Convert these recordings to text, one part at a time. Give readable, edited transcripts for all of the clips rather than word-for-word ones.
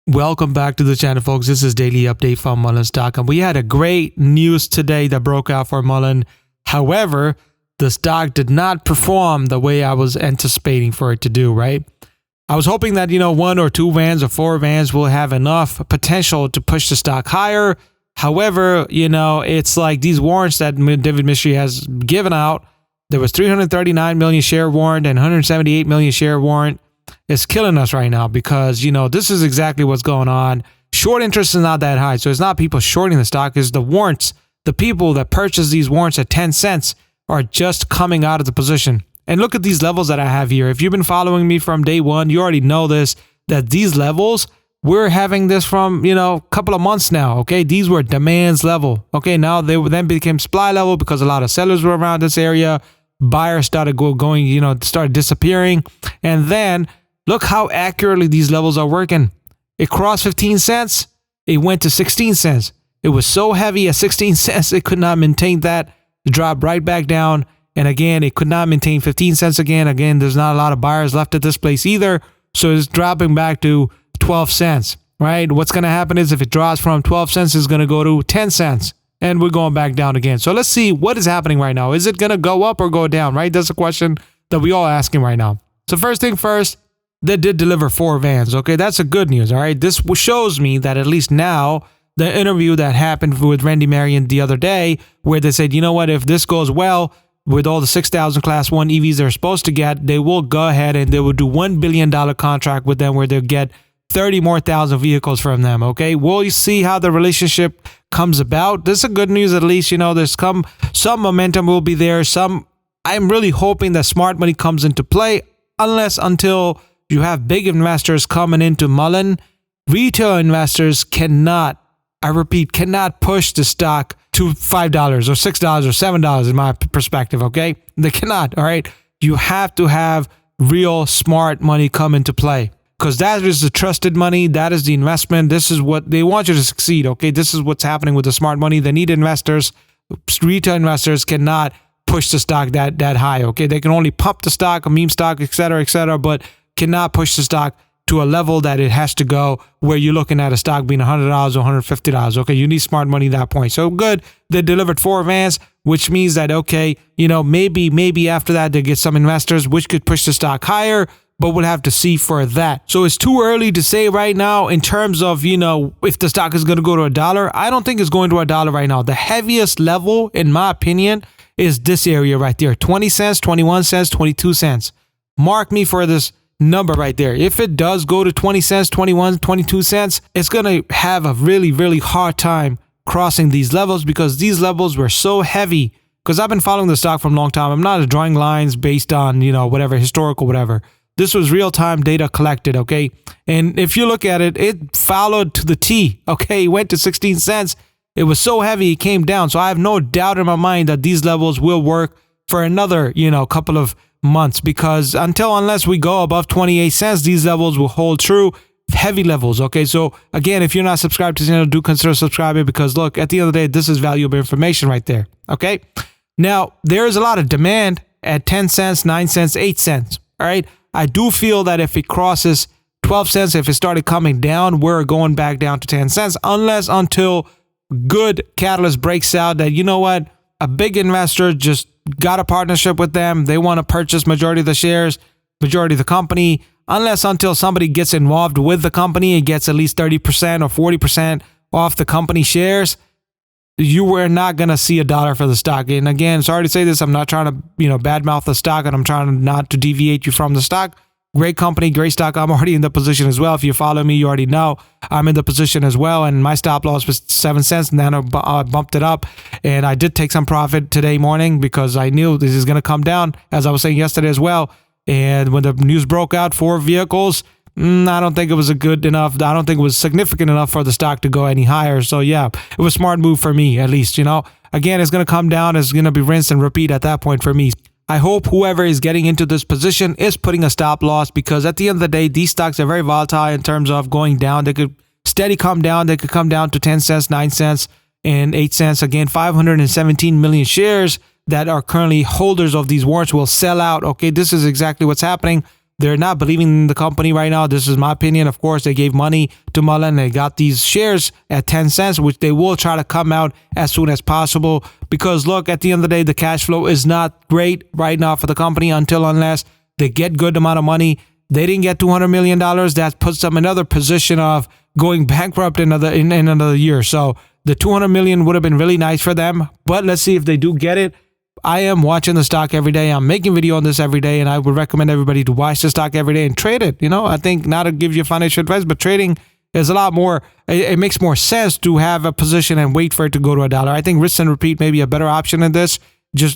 Welcome back to the channel, folks. This is daily update from Mullen stock, and we had a great news today that broke out for Mullen. However, the stock did not perform the way I was anticipating for it to do, right? I was hoping that, one or two vans or four vans will have enough potential to push the stock higher. However, it's like these warrants that David Mystery has given out. There was 339 million share warrant and 178 million share warrant. It's killing us right now because, this is exactly what's going on. Short interest is not that high. So it's not people shorting the stock. It's the warrants. The people that purchase these warrants at 10 cents are just coming out of the position. And look at these levels that I have here. If you've been following me from day one, you already know this, that these levels, we're having this from, a couple of months now. Okay. These were demands level. Okay. Now they then became supply level because a lot of sellers were around this area. Buyers started started disappearing. And then look how accurately these levels are working. It crossed 15 cents. It went to 16 cents. It was so heavy at 16 cents, it could not maintain that. It dropped right back down. And again, it could not maintain 15 cents again. Again, there's not a lot of buyers left at this place either. So it's dropping back to 12 cents, right? What's going to happen is if it drops from 12 cents, it's going to go to 10 cents. And we're going back down again. So let's see what is happening right now. Is it going to go up or go down, right? That's a question that we all asking right now. So first thing first, they did deliver 4 vans. Okay, that's a good news. All right, this shows me that at least now the interview that happened with Randy Marion the other day, where they said, if this goes well with all the 6,000 Class 1 EVs they're supposed to get, they will go ahead and they will do $1 billion contract with them where they'll get 30 more thousand vehicles from them. Okay, we'll see how the relationship comes about. This is a good news. At least, there's some momentum will be there. I'm really hoping that smart money comes into play until you have big investors coming into Mullen. Retail investors cannot, I repeat, cannot push the stock to $5 or $6 or $7 in my perspective, okay? They cannot, all right? You have to have real smart money come into play because that is the trusted money. That is the investment. This is what they want you to succeed, okay? This is what's happening with the smart money. They need investors. Retail investors cannot push the stock that high, okay? They can only pump the stock, a meme stock, et cetera, but cannot push the stock to a level that it has to go where you're looking at a stock being $100 or $150. Okay, you need smart money at that point. So good, they delivered 4 vans, which means that, okay, maybe after that they get some investors, which could push the stock higher, but we'll have to see for that. So it's too early to say right now in terms of, if the stock is going to go to $1. I don't think it's going to $1 right now. The heaviest level, in my opinion, is this area right there, 20 cents, 21 cents, 22 cents. Mark me for this number right there. If it does go to 20 cents, 21, 22 cents, it's going to have a really, really hard time crossing these levels because these levels were so heavy. Because I've been following the stock for a long time. I'm not drawing lines based on, whatever, historical, whatever. This was real-time data collected, okay? And if you look at it, it followed to the T, okay? It went to 16 cents. It was so heavy, it came down. So I have no doubt in my mind that these levels will work for another, couple of months because unless we go above 28 cents, these levels will hold true. Heavy levels. Okay, so again, if you're not subscribed to the channel, do consider subscribing because look, at the end of the day, this is valuable information right there. Okay, now there is a lot of demand at 10 cents, 9 cents, 8 cents. All right, I do feel that if it crosses 12 cents, if it started coming down, we're going back down to 10 cents until good catalyst breaks out that a big investor just got a partnership with them. They want to purchase majority of the shares, majority of the company, until somebody gets involved with the company and gets at least 30% or 40% off the company shares. You were not going to see $1 for the stock. And again, sorry to say this, I'm not trying to, badmouth the stock and I'm trying not to deviate you from the stock. Great company, great stock. I'm already in the position as well. If you follow me, you already know I'm in the position as well. And my stop loss was 7 cents. And then I bumped it up. And I did take some profit today morning because I knew this is going to come down, as I was saying yesterday as well. And when the news broke out, 4 vehicles, I don't think it was good enough. I don't think it was significant enough for the stock to go any higher. So yeah, it was a smart move for me, at least, Again, it's going to come down. It's going to be rinse and repeat at that point for me. I hope whoever is getting into this position is putting a stop loss because at the end of the day, these stocks are very volatile in terms of going down. They could steady come down. They could come down to 10 cents, 9 cents, and 8 cents. Again, 517 million shares that are currently holders of these warrants will sell out. Okay, this is exactly what's happening. they're not believing in the company right now. This is my opinion. Of course, they gave money to Mullen. They got these shares at 10 cents, which they will try to come out as soon as possible. Because look, at the end of the day, the cash flow is not great right now for the company unless they get good amount of money. They didn't get $200 million. That puts them in another position of going bankrupt in another year. So the $200 million would have been really nice for them. But let's see if they do get it. I am watching the stock every day. I'm making video on this every day, and I would recommend everybody to watch the stock every day and trade it. You know, I think not to give you financial advice, but trading is a lot more. It makes more sense to have a position and wait for it to go to $1. I think risk and repeat may be a better option than this.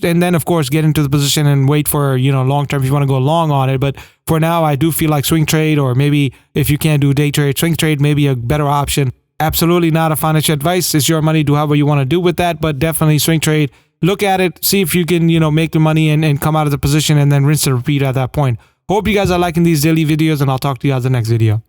And then of course get into the position and wait for, you know, long term if you want to go long on it. But for now, I do feel like swing trade, or maybe if you can't do day trade, swing trade may be a better option. Absolutely not a financial advice. It's your money. Do however you want to do with that, but definitely swing trade. Look at it, see if you can, you know, make the money and come out of the position, and then rinse and repeat at that point. Hope you guys are liking these daily videos, and I'll talk to you guys in the next video.